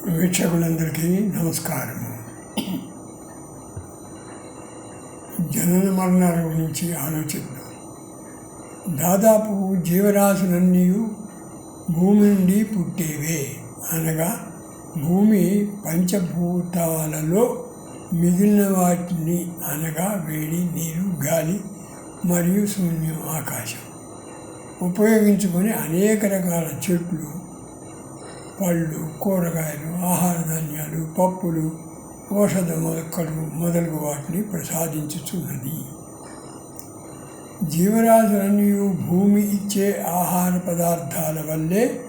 వీక్షకులందరికీ నమస్కారము. జనన మరణాల గురించి ఆలోచిద్దాం. దాదాపు జీవరాశులన్నీ భూమి నుండి పుట్టేవే. అనగా భూమి పంచభూతాలలో మిగిలిన వాటిని అనగా వేడి, నీరు, గాలి మరియు శూన్యం ఆకాశం ఉపయోగించుకొని అనేక రకాల చెట్లు, పళ్ళు, కూరగాయలు, ఆహార ధాన్యాలు, పప్పులు, ఔషధ మొక్కలు మొదలగు వాటిని ప్రసాదించుచున్నది. జీవరాశులన్నీ భూమి ఇచ్చే ఆహార పదార్థాల వల్లే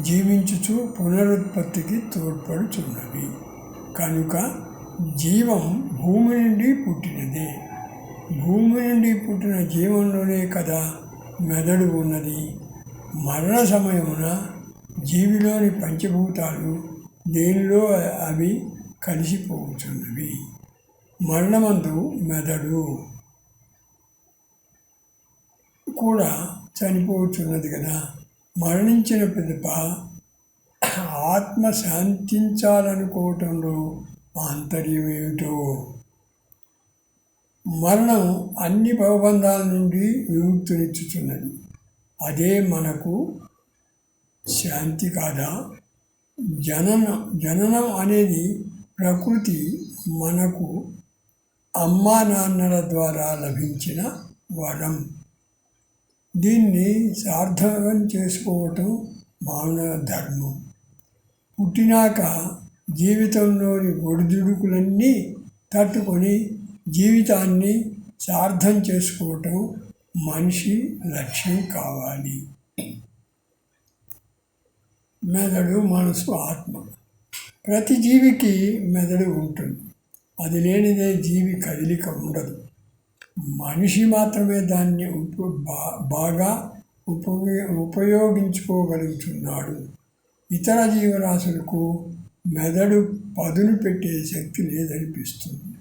జీవించుచు పునరుత్పత్తికి తోడ్పడుచున్నవి. కనుక జీవం భూమి నుండి పుట్టినదే. భూమి నుండి పుట్టిన జీవంలోనే కదా మెదడు ఉన్నది. మరణ సమయమున జీవిలోని పంచభూతాలు దేనిలో అవి కలిసిపోతున్నవి. మరణమందు మెదడు కూడా చనిపోతున్నది కదా. మరణించిన పిదప ఆత్మ శాంతించాలనుకోవటంలో ఆంతర్యం ఏమిటో. మరణం అన్ని భవబంధాల నుండి విముక్తినిచ్చుచున్నది. అదే మనకు శాంతి కాదా? జననం అనేది ప్రకృతి మనకు అమ్మా నాన్నల ద్వారా లభించిన వరం. దీన్ని సార్థకం చేసుకోవటం మానవ ధర్మం. పుట్టినాక జీవితంలోని ఒడిదుడుకులన్నీ తట్టుకొని జీవితాన్ని సార్థం చేసుకోవటం మనిషి లక్ష్యం కావాలి. మెదడు, మనసు, ఆత్మ. ప్రతి జీవికి మెదడు ఉంటుంది. అది లేనిదే జీవి కదలిక ఉండదు. మనిషి మాత్రమే దాన్ని బాగా ఉపయోగించుకోగలుగుతున్నాడు. ఇతర జీవరాశులకు మెదడు పదును పెట్టే శక్తి లేదనిపిస్తుంది.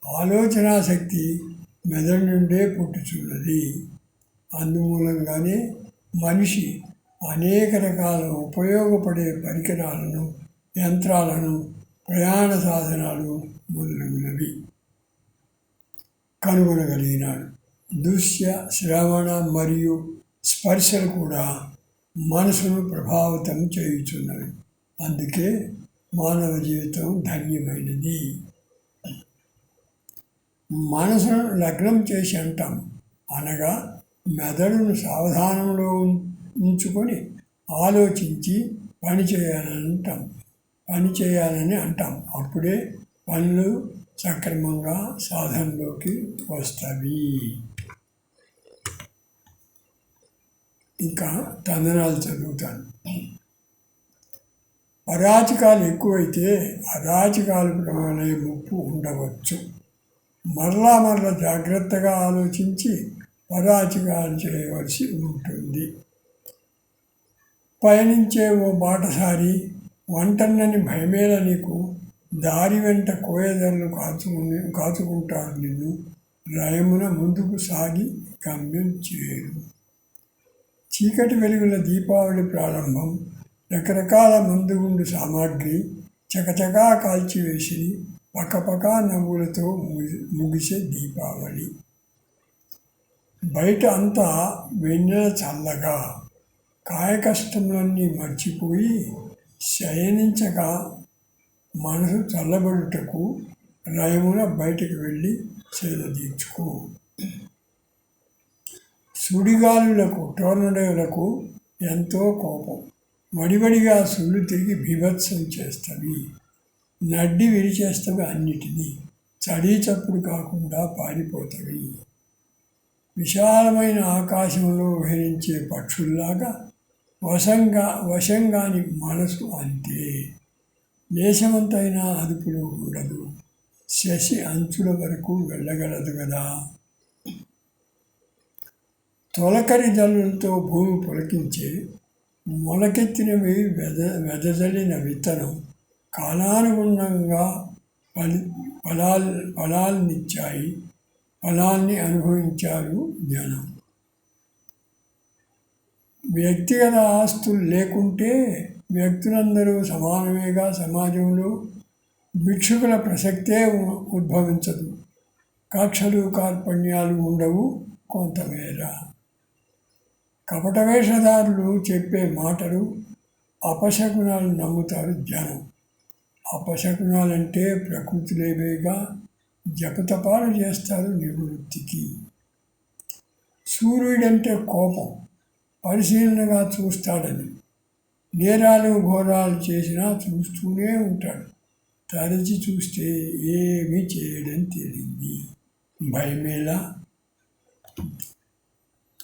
ఆలోచనా శక్తి మెదడు నుండే పుట్టుచున్నది. అందుమూలంగానే మనిషి అనేక రకాల ఉపయోగపడే పరికరాలను, యంత్రాలను, ప్రయాణ సాధనాలు మొదలగునవి కనుగొనగలిగినాడు. దృశ్య, శ్రవణ మరియు స్పర్శలు కూడా మనసును ప్రభావితం చేయుచున్నవి. అందుకే మానవ జీవితం ధన్యమైనది. మనసును లగ్నం చేసి అంటాం. అనగా మెదడును సావధానంలో ఉంచుకొని ఆలోచించి పని చేయాలని అంటాం. అప్పుడే పనులు సక్రమంగా సాధనలోకి వస్తాయి. ఇంకా తందనాలు చదువుతాను. అరాచకాలు ఎక్కువైతే అరాచకాలు ప్రమాణే ముప్పు ఉండవచ్చు. మరలా జాగ్రత్తగా ఆలోచించి అరాచకాలు చేయవలసి ఉంటుంది. పయనించే ఓ బాటసారి ఒంటరినని భయమేల నీకు, దారి వెంట కోయదర్లు కాచుకుంటారు నిన్ను, రయమున ముందుకు సాగి గమ్యం చేరు. చీకటి వెలుగుల దీపావళి ప్రారంభం. రకరకాల మందుగుండు సామాగ్రి చకచకా కాల్చివేసి పక్కపక్క నవ్వులతో ముగిసే దీపావళి. బయట అంతా వెన్నెల చల్లగా, కాయకష్టములన్నీ మర్చిపోయి శయనించక మనసు చల్లబడుటకు రయమున బయటకు వెళ్ళి సేద తీర్చుకో. సుడిగాలులకు, టోర్నడోలకు ఎంతో కోపం. వడివడిగా సుళ్ళు తిరిగి బీభత్సం చేస్తవి. నడ్డి విరిచేస్తవి అన్నిటినీ. చడీ చప్పుడు కాకుండా పారిపోతవి. విశాలమైన ఆకాశంలో విహరించే పక్షుల్లాగా వశంగాని మనసు అంతే. లేశమంతైనా అదుపులో ఉండదు. శశి అంచుల వరకు వెళ్ళగలదు కదా. తొలకరి జల్లులతో భూమి పులకించే మొలకెత్తినవి వెదజల్లిన విత్తనం కాలానుగుణంగా ఫలాల్నిచ్చాయి. ఫలాల్ని అనుభవించారు జనం. వ్యక్తిగత ఆస్తులు లేకుంటే వ్యక్తులందరూ సమానమేగా సమాజంలో భిక్షుకుల ప్రసక్తే ఉద్భవించదు. కక్షలు కార్పణ్యాలు ఉండవు కొంతమేర. కపట వేషధారులు చెప్పే మాటలు అపశకునాలు నమ్ముతారు జనం. అపశకునాలంటే ప్రకృతిలేవేగా జపతపాలు చేస్తారు నివృత్తికి. సూర్యుడంటే కోపం పరిశీలనగా చూస్తాడని. నేరాలు ఘోరాలు చేసినా చూస్తూనే ఉంటాడు. తరచి చూస్తే ఏమీ చేయడని తేలింది. భయమేలా.